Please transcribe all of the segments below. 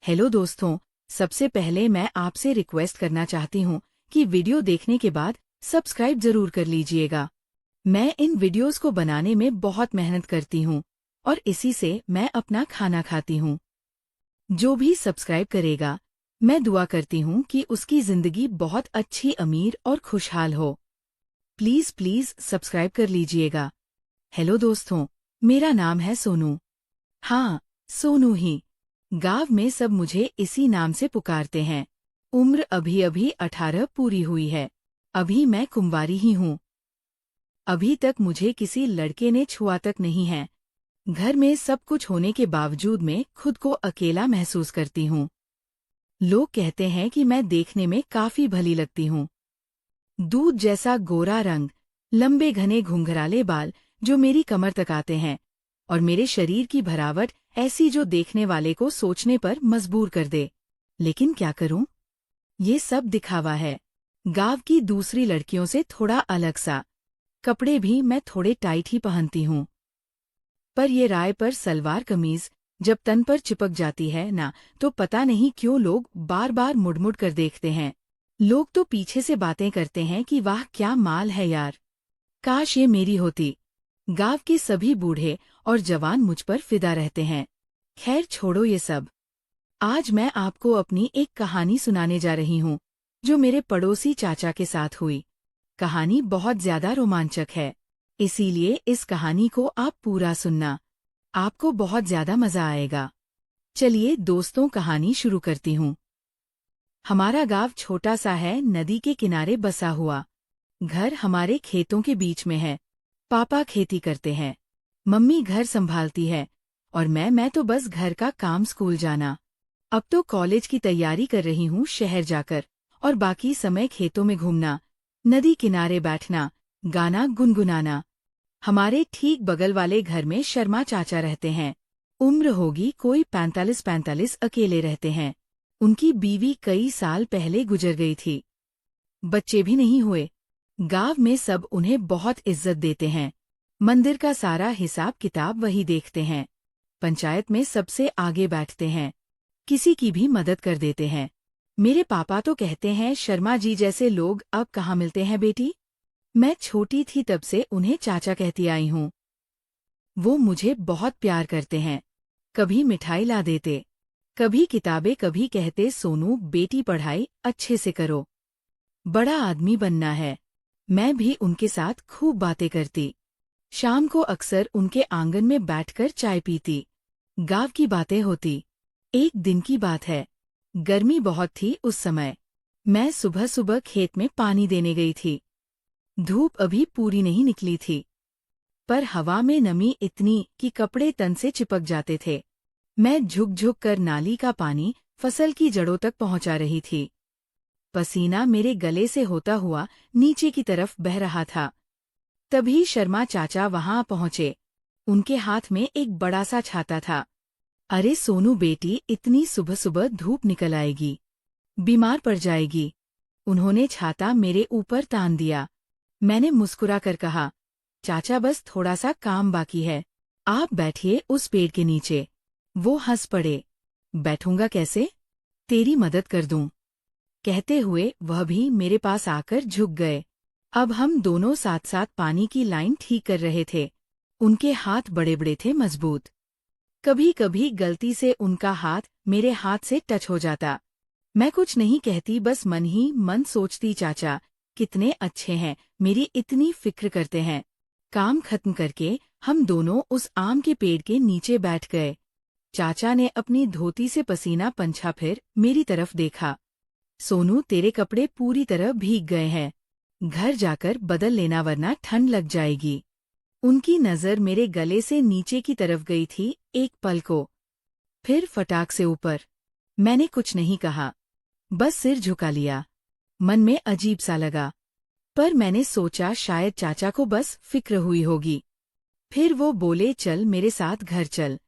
Hello दोस्तों, सबसे पहले मैं आपसे रिक्वेस्ट करना चाहती हूँ कि वीडियो देखने के बाद सब्सक्राइब जरूर कर लीजिएगा। मैं इन वीडियोस को बनाने में बहुत मेहनत करती हूँ और इसी से मैं अपना खाना खाती हूँ। जो भी सब्सक्राइब करेगा, मैं दुआ करती हूँ कि उसकी जिंदगी बहुत अच्छी, अमीर और खुशहाल हो। प्लीज प्लीज सब्सक्राइब कर लीजिएगा। हेलो दोस्तों, मेरा नाम है सोनू। हाँ, सोनू ही। गाँव में सब मुझे इसी नाम से पुकारते हैं। उम्र अभी अभी 18 पूरी हुई है। अभी मैं कुंवारी ही हूँ। अभी तक मुझे किसी लड़के ने छुआ तक नहीं है। घर में सब कुछ होने के बावजूद मैं खुद को अकेला महसूस करती हूँ। लोग कहते हैं कि मैं देखने में काफी भली लगती हूँ। दूध जैसा गोरा रंग, लंबे घने घुंघराले बाल जो मेरी कमर तक आते हैं, और मेरे शरीर की भरावट ऐसी जो देखने वाले को सोचने पर मजबूर कर दे। लेकिन क्या करूं? ये सब दिखावा है। गांव की दूसरी लड़कियों से थोड़ा अलग सा। कपड़े भी मैं थोड़े टाइट ही पहनती हूं। पर ये राय पर सलवार कमीज जब तन पर चिपक जाती है ना, तो पता नहीं क्यों लोग बार बार मुड़ मुड़ कर देखते हैं। लोग तो पीछे से बातें करते हैं कि वाह क्या माल है यार, काश ये मेरी होती। गांव के सभी बूढ़े और जवान मुझ पर फिदा रहते हैं। खैर छोड़ो ये सब। आज मैं आपको अपनी एक कहानी सुनाने जा रही हूँ जो मेरे पड़ोसी चाचा के साथ हुई। कहानी बहुत ज्यादा रोमांचक है, इसीलिए इस कहानी को आप पूरा सुनना। आपको बहुत ज्यादा मजा आएगा। चलिए दोस्तों, कहानी शुरू करती हूँ। हमारा गांव छोटा सा है, नदी के किनारे बसा हुआ। घर हमारे खेतों के बीच में है। पापा खेती करते हैं, मम्मी घर संभालती है, और मैं तो बस घर का काम, स्कूल जाना। अब तो कॉलेज की तैयारी कर रही हूँ शहर जाकर, और बाकी समय खेतों में घूमना, नदी किनारे बैठना, गाना गुनगुनाना। हमारे ठीक बगल वाले घर में शर्मा चाचा रहते हैं। उम्र होगी कोई 45-45, अकेले रहते हैं। उनकी बीवी कई साल पहले गुजर गई थी। बच्चे भी नहीं हुए। गांव में सब उन्हें बहुत इज्जत देते हैं। मंदिर का सारा हिसाब किताब वही देखते हैं। पंचायत में सबसे आगे बैठते हैं। किसी की भी मदद कर देते हैं। मेरे पापा तो कहते हैं, शर्मा जी जैसे लोग अब कहाँ मिलते हैं बेटी। मैं छोटी थी तब से उन्हें चाचा कहती आई हूँ। वो मुझे बहुत प्यार करते हैं। कभी मिठाई ला देते, कभी किताबें, कभी कहते सोनू बेटी पढ़ाई अच्छे से करो, बड़ा आदमी बनना है। मैं भी उनके साथ खूब बातें करती। शाम को अक्सर उनके आंगन में बैठकर चाय पीती। गांव की बातें होती। एक दिन की बात है, गर्मी बहुत थी उस समय। मैं सुबह सुबह खेत में पानी देने गई थी। धूप अभी पूरी नहीं निकली थी, पर हवा में नमी इतनी कि कपड़े तन से चिपक जाते थे। मैं झुक झुक कर नाली का पानी फसल की जड़ों तक पहुंचा रही थी। पसीना मेरे गले से होता हुआ नीचे की तरफ बह रहा था। तभी शर्मा चाचा वहां पहुंचे। उनके हाथ में एक बड़ा सा छाता था। अरे सोनू बेटी, इतनी सुबह सुबह धूप निकल आएगी, बीमार पड़ जाएगी। उन्होंने छाता मेरे ऊपर तान दिया। मैंने मुस्कुरा कर कहा, चाचा बस थोड़ा सा काम बाकी है, आप बैठिए उस पेड़ के नीचे। वो हंस पड़े। बैठूंगा कैसे, तेरी मदद कर दूं। कहते हुए वह भी मेरे पास आकर झुक गए। अब हम दोनों साथ साथ पानी की लाइन ठीक कर रहे थे। उनके हाथ बड़े बड़े थे, मजबूत। कभी कभी गलती से उनका हाथ मेरे हाथ से टच हो जाता। मैं कुछ नहीं कहती, बस मन ही मन सोचती, चाचा कितने अच्छे हैं, मेरी इतनी फिक्र करते हैं। काम खत्म करके हम दोनों उस आम के पेड़ के नीचे बैठ गए। चाचा ने अपनी धोती से पसीना पंछा, फिर मेरी तरफ देखा। सोनू तेरे कपड़े पूरी तरह भीग गए हैं, घर जाकर बदल लेना वरना ठंड लग जाएगी। उनकी नजर मेरे गले से नीचे की तरफ गई थी एक पल को, फिर फटाक से ऊपर। मैंने कुछ नहीं कहा, बस सिर झुका लिया। मन में अजीब सा लगा, पर मैंने सोचा शायद चाचा को बस फिक्र हुई होगी। फिर वो बोले, चल मेरे साथ घर चल,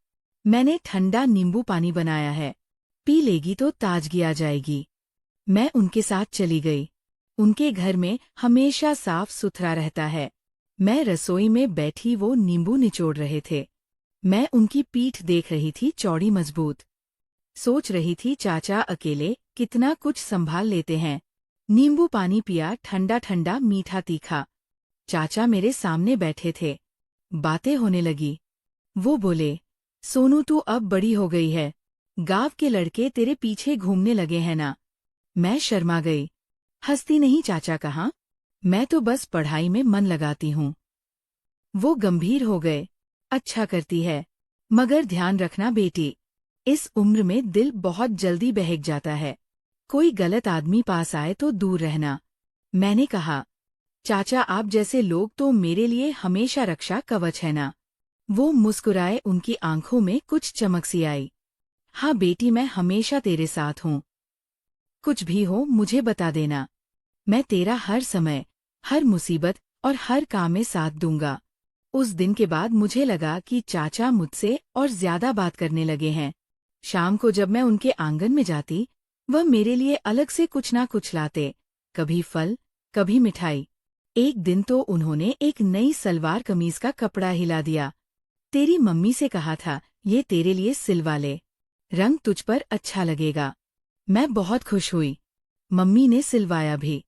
मैंने ठंडा नींबू पानी बनाया है, पी लेगी तो ताजगी आ जाएगी। मैं उनके साथ चली गई। उनके घर में हमेशा साफ सुथरा रहता है। मैं रसोई में बैठी, वो नींबू निचोड़ रहे थे। मैं उनकी पीठ देख रही थी, चौड़ी मजबूत। सोच रही थी चाचा अकेले कितना कुछ संभाल लेते हैं। नींबू पानी पिया, ठंडा ठंडा मीठा तीखा। चाचा मेरे सामने बैठे थे। बातें होने लगी। वो बोले, सोनू तू अब बड़ी हो गई है, गांव के लड़के तेरे पीछे घूमने लगे हैं ना। मैं शर्मा गई। हंसती नहीं चाचा कहाँ, मैं तो बस पढ़ाई में मन लगाती हूँ। वो गंभीर हो गए। अच्छा करती है, मगर ध्यान रखना बेटी, इस उम्र में दिल बहुत जल्दी बहक जाता है। कोई गलत आदमी पास आए तो दूर रहना। मैंने कहा, चाचा आप जैसे लोग तो मेरे लिए हमेशा रक्षा कवच है ना। वो मुस्कुराए, उनकी आंखों में कुछ चमक सी आई। हाँ बेटी, मैं हमेशा तेरे साथ हूँ। कुछ भी हो मुझे बता देना, मैं तेरा हर समय, हर मुसीबत और हर काम में साथ दूंगा। उस दिन के बाद मुझे लगा कि चाचा मुझसे और ज्यादा बात करने लगे हैं। शाम को जब मैं उनके आंगन में जाती, वह मेरे लिए अलग से कुछ ना कुछ लाते, कभी फल, कभी मिठाई। एक दिन तो उन्होंने एक नई सलवार कमीज का कपड़ा हिला दिया। तेरी मम्मी से कहा था ये तेरे लिए सिलवा ले, रंग तुझ पर अच्छा लगेगा। मैं बहुत खुश हुई। मम्मी ने सिलवाया भी।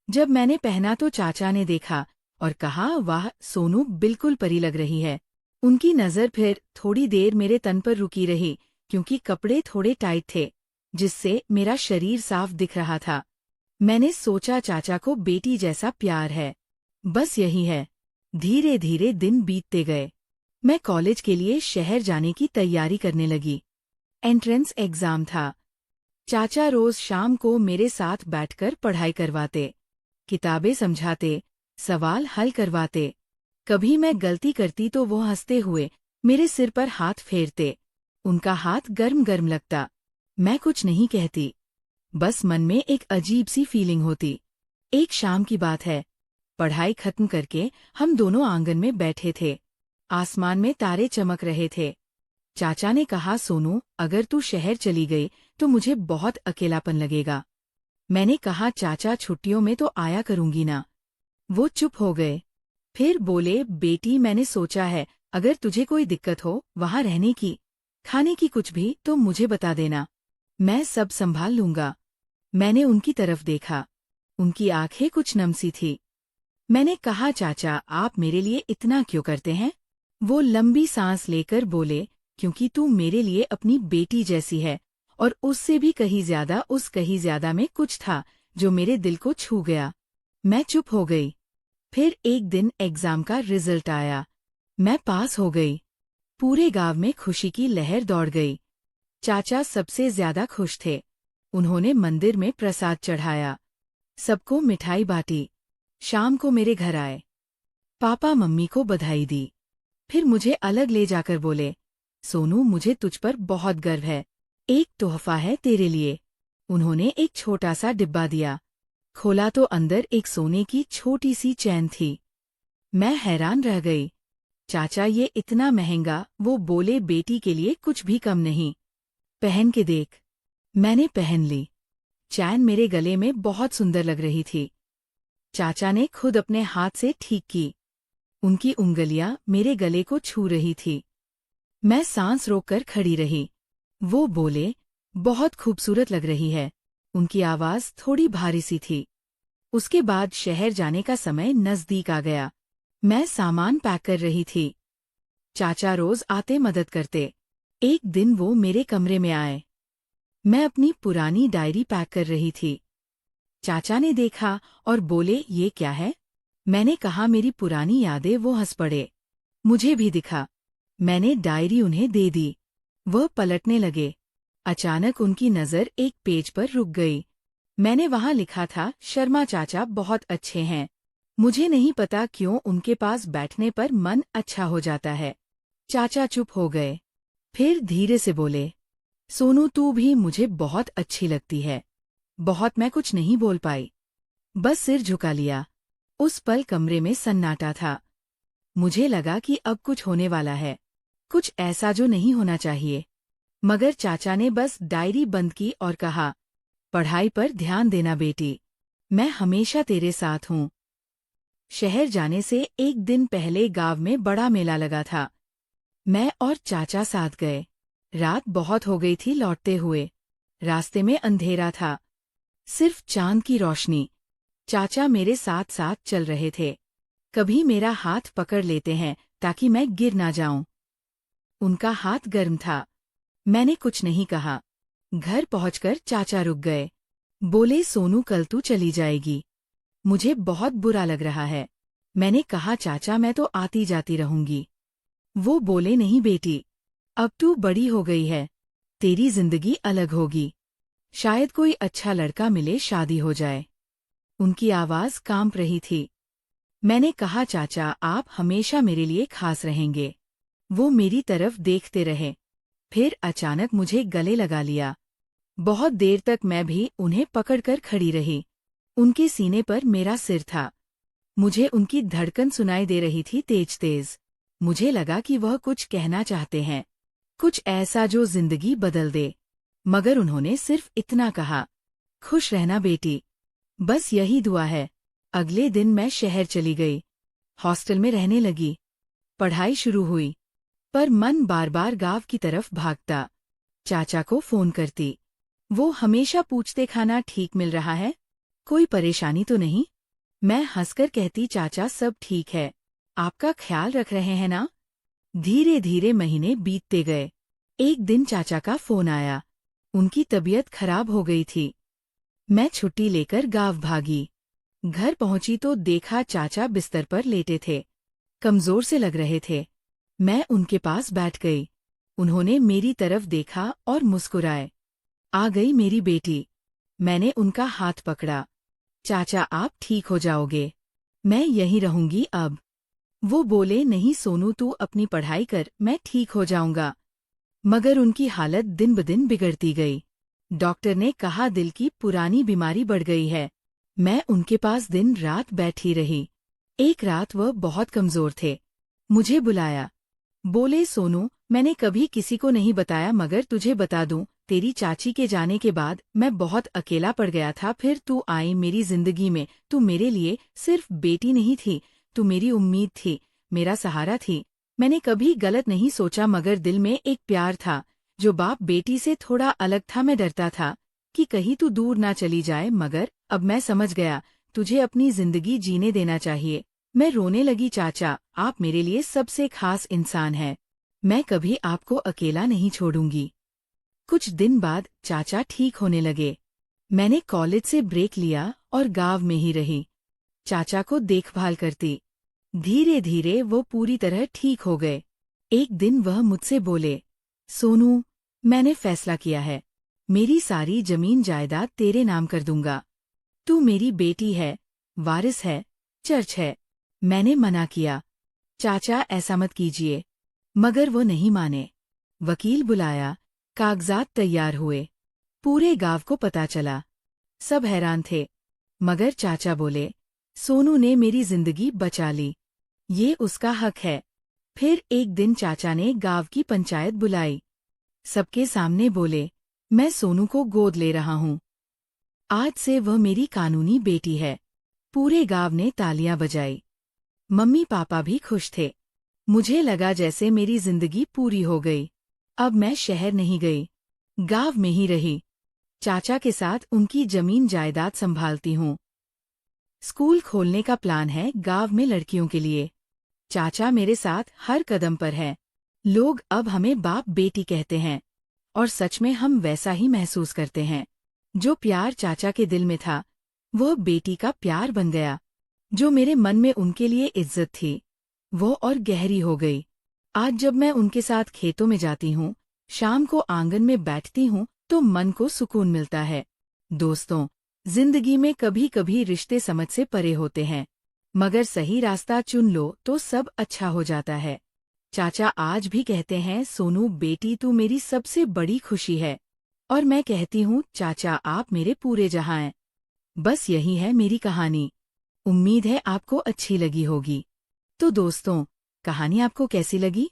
जब मैंने पहना तो चाचा ने देखा और कहा, वाह सोनू बिल्कुल परी लग रही है। उनकी नज़र फिर थोड़ी देर मेरे तन पर रुकी रही, क्योंकि कपड़े थोड़े टाइट थे, जिससे मेरा शरीर साफ दिख रहा था। मैंने सोचा चाचा को बेटी जैसा प्यार है, बस यही है। धीरे धीरे दिन बीतते गए। मैं कॉलेज के लिए शहर जाने की तैयारी करने लगी। एंट्रेंस एग्जाम था। चाचा रोज शाम को मेरे साथ बैठकर पढ़ाई करवाते, किताबें समझाते, सवाल हल करवाते। कभी मैं गलती करती तो वो हंसते हुए मेरे सिर पर हाथ फेरते। उनका हाथ गर्म गर्म लगता। मैं कुछ नहीं कहती, बस मन में एक अजीब सी फीलिंग होती। एक शाम की बात है, पढ़ाई खत्म करके हम दोनों आंगन में बैठे थे। आसमान में तारे चमक रहे थे। चाचा ने कहा, सोनू अगर तू शहर चली गई तो मुझे बहुत अकेलापन लगेगा। मैंने कहा, चाचा छुट्टियों में तो आया करूंगी ना। वो चुप हो गए। फिर बोले, बेटी मैंने सोचा है, अगर तुझे कोई दिक्कत हो वहां रहने की, खाने की कुछ भी, तो मुझे बता देना, मैं सब संभाल लूंगा। मैंने उनकी तरफ देखा। उनकी आंखें कुछ नम सी थी। मैंने कहा, चाचा आप मेरे लिए इतना क्यों करते हैं? वो लंबी सांस लेकर बोले, क्योंकि तू मेरे लिए अपनी बेटी जैसी है, और उससे भी कहीं ज्यादा में कुछ था जो मेरे दिल को छू गया। मैं चुप हो गई। फिर एक दिन एग्जाम का रिजल्ट आया। मैं पास हो गई। पूरे गांव में खुशी की लहर दौड़ गई। चाचा सबसे ज्यादा खुश थे। उन्होंने मंदिर में प्रसाद चढ़ाया, सबको मिठाई बांटी। शाम को मेरे घर आए। पापा मम्मी को बधाई दी। फिर मुझे अलग ले जाकर बोले, सोनू मुझे तुझ पर बहुत गर्व है, एक तोहफा है तेरे लिए। उन्होंने एक छोटा सा डिब्बा दिया। खोला तो अंदर एक सोने की छोटी सी चैन थी। मैं हैरान रह गई। चाचा ये इतना महंगा? वो बोले, बेटी के लिए कुछ भी कम नहीं, पहन के देख। मैंने पहन ली। चैन मेरे गले में बहुत सुंदर लग रही थी। चाचा ने खुद अपने हाथ से ठीक की। उनकी उंगलियां मेरे गले को छू रही थी। मैं सांस रोककर खड़ी रही। वो बोले, बहुत खूबसूरत लग रही है। उनकी आवाज थोड़ी भारी सी थी। उसके बाद शहर जाने का समय नजदीक आ गया। मैं सामान पैक कर रही थी। चाचा रोज आते मदद करते। एक दिन वो मेरे कमरे में आए। मैं अपनी पुरानी डायरी पैक कर रही थी। चाचा ने देखा और बोले, ये क्या है? मैंने कहा, मेरी पुरानी यादें। वो हंस पड़े। मुझे भी दिखा। मैंने डायरी उन्हें दे दी। वह पलटने लगे। अचानक उनकी नज़र एक पेज पर रुक गई। मैंने वहां लिखा था, शर्मा चाचा बहुत अच्छे हैं। मुझे नहीं पता क्यों उनके पास बैठने पर मन अच्छा हो जाता है। चाचा चुप हो गए। फिर धीरे से बोले, सोनू तू भी मुझे बहुत अच्छी लगती है। बहुत। मैं कुछ नहीं बोल पाई, बस सिर झुका लिया। उस पल कमरे में सन्नाटा था। मुझे लगा कि अब कुछ होने वाला है, कुछ ऐसा जो नहीं होना चाहिए। मगर चाचा ने बस डायरी बंद की और कहा, पढ़ाई पर ध्यान देना बेटी, मैं हमेशा तेरे साथ हूँ। शहर जाने से एक दिन पहले गांव में बड़ा मेला लगा था। मैं और चाचा साथ गए। रात बहुत हो गई थी लौटते हुए। रास्ते में अंधेरा था, सिर्फ चांद की रोशनी। चाचा मेरे साथ साथ चल रहे थे। कभी मेरा हाथ पकड़ लेते हैं ताकि मैं गिर ना जाऊं। उनका हाथ गर्म था। मैंने कुछ नहीं कहा। घर पहुंचकर चाचा रुक गए। बोले, सोनू कल तू चली जाएगी। मुझे बहुत बुरा लग रहा है। मैंने कहा, चाचा मैं तो आती जाती रहूंगी। वो बोले, नहीं बेटी, अब तू बड़ी हो गई है, तेरी जिंदगी अलग होगी। शायद कोई अच्छा लड़का मिले, शादी हो जाए। उनकी आवाज कांप रही थी। मैंने कहा, चाचा आप हमेशा मेरे लिए खास रहेंगे। वो मेरी तरफ देखते रहे, फिर अचानक मुझे गले लगा लिया। बहुत देर तक मैं भी उन्हें पकड़कर खड़ी रही। उनके सीने पर मेरा सिर था। मुझे उनकी धड़कन सुनाई दे रही थी, तेज तेज। मुझे लगा कि वह कुछ कहना चाहते हैं, कुछ ऐसा जो जिंदगी बदल दे। मगर उन्होंने सिर्फ इतना कहा, खुश रहना बेटी, बस यही दुआ है। अगले दिन मैं शहर चली गई। हॉस्टल में रहने लगी। पढ़ाई शुरू हुई, पर मन बार बार गांव की तरफ भागता। चाचा को फोन करती। वो हमेशा पूछते, खाना ठीक मिल रहा है, कोई परेशानी तो नहीं। मैं हंसकर कहती, चाचा सब ठीक है, आपका ख्याल रख रहे हैं ना। धीरे धीरे महीने बीतते गए। एक दिन चाचा का फोन आया। उनकी तबीयत खराब हो गई थी। मैं छुट्टी लेकर गांव भागी। घर पहुंची तो देखा चाचा बिस्तर पर लेटे थे, कमजोर से लग रहे थे। मैं उनके पास बैठ गई। उन्होंने मेरी तरफ देखा और मुस्कुराए। आ गई मेरी बेटी। मैंने उनका हाथ पकड़ा। चाचा आप ठीक हो जाओगे, मैं यहीं रहूंगी अब। वो बोले, नहीं सोनू तू अपनी पढ़ाई कर, मैं ठीक हो जाऊंगा। मगर उनकी हालत दिन ब दिन बिगड़ती गई। डॉक्टर ने कहा दिल की पुरानी बीमारी बढ़ गई है। मैं उनके पास दिन रात बैठी रही। एक रात वह बहुत कमजोर थे। मुझे बुलाया। बोले, सोनू मैंने कभी किसी को नहीं बताया, मगर तुझे बता दूं, तेरी चाची के जाने के बाद मैं बहुत अकेला पड़ गया था। फिर तू आई मेरी जिंदगी में। तू मेरे लिए सिर्फ बेटी नहीं थी, तू मेरी उम्मीद थी, मेरा सहारा थी। मैंने कभी गलत नहीं सोचा, मगर दिल में एक प्यार था जो बाप बेटी से थोड़ा अलग था। मैं डरता था कि कहीं तू दूर ना चली जाए, मगर अब मैं समझ गया, तुझे अपनी जिंदगी जीने देना चाहिए। मैं रोने लगी, चाचा आप मेरे लिए सबसे खास इंसान हैं, मैं कभी आपको अकेला नहीं छोड़ूंगी। कुछ दिन बाद चाचा ठीक होने लगे। मैंने कॉलेज से ब्रेक लिया और गांव में ही रही। चाचा को देखभाल करती। धीरे धीरे वो पूरी तरह ठीक हो गए। एक दिन वह मुझसे बोले, सोनू मैंने फैसला किया है, मेरी सारी जमीन जायदाद तेरे नाम कर दूंगा। तू मेरी बेटी है, वारिस है, चर्च है। मैंने मना किया, चाचा ऐसा मत कीजिए। मगर वो नहीं माने। वकील बुलाया, कागजात तैयार हुए। पूरे गांव को पता चला। सब हैरान थे, मगर चाचा बोले, सोनू ने मेरी जिंदगी बचा ली, ये उसका हक है। फिर एक दिन चाचा ने गांव की पंचायत बुलाई। सबके सामने बोले, मैं सोनू को गोद ले रहा हूँ, आज से वह मेरी कानूनी बेटी है। पूरे गांव ने तालियां बजाई। मम्मी पापा भी खुश थे। मुझे लगा जैसे मेरी जिंदगी पूरी हो गई। अब मैं शहर नहीं गई, गांव में ही रही। चाचा के साथ उनकी जमीन जायदाद संभालती हूँ। स्कूल खोलने का प्लान है गांव में लड़कियों के लिए। चाचा मेरे साथ हर कदम पर है। लोग अब हमें बाप बेटी कहते हैं, और सच में हम वैसा ही महसूस करते हैं। जो प्यार चाचा के दिल में था, वह बेटी का प्यार बन गया। जो मेरे मन में उनके लिए इज्जत थी, वो और गहरी हो गई। आज जब मैं उनके साथ खेतों में जाती हूँ, शाम को आंगन में बैठती हूँ, तो मन को सुकून मिलता है। दोस्तों, जिंदगी में कभी कभी रिश्ते समझ से परे होते हैं, मगर सही रास्ता चुन लो तो सब अच्छा हो जाता है। चाचा आज भी कहते हैं, सोनू बेटी तू मेरी सबसे बड़ी खुशी है। और मैं कहती हूँ, चाचा आप मेरे पूरे जहां हैं। बस यही है मेरी कहानी। उम्मीद है आपको अच्छी लगी होगी। तो दोस्तों, कहानी आपको कैसी लगी?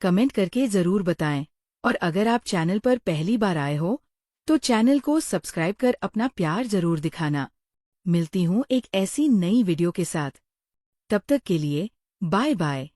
कमेंट करके जरूर बताएं। और अगर आप चैनल पर पहली बार आए हो, तो चैनल को सब्सक्राइब कर अपना प्यार जरूर दिखाना। मिलती हूँ एक ऐसी नई वीडियो के साथ। तब तक के लिए बाय बाय।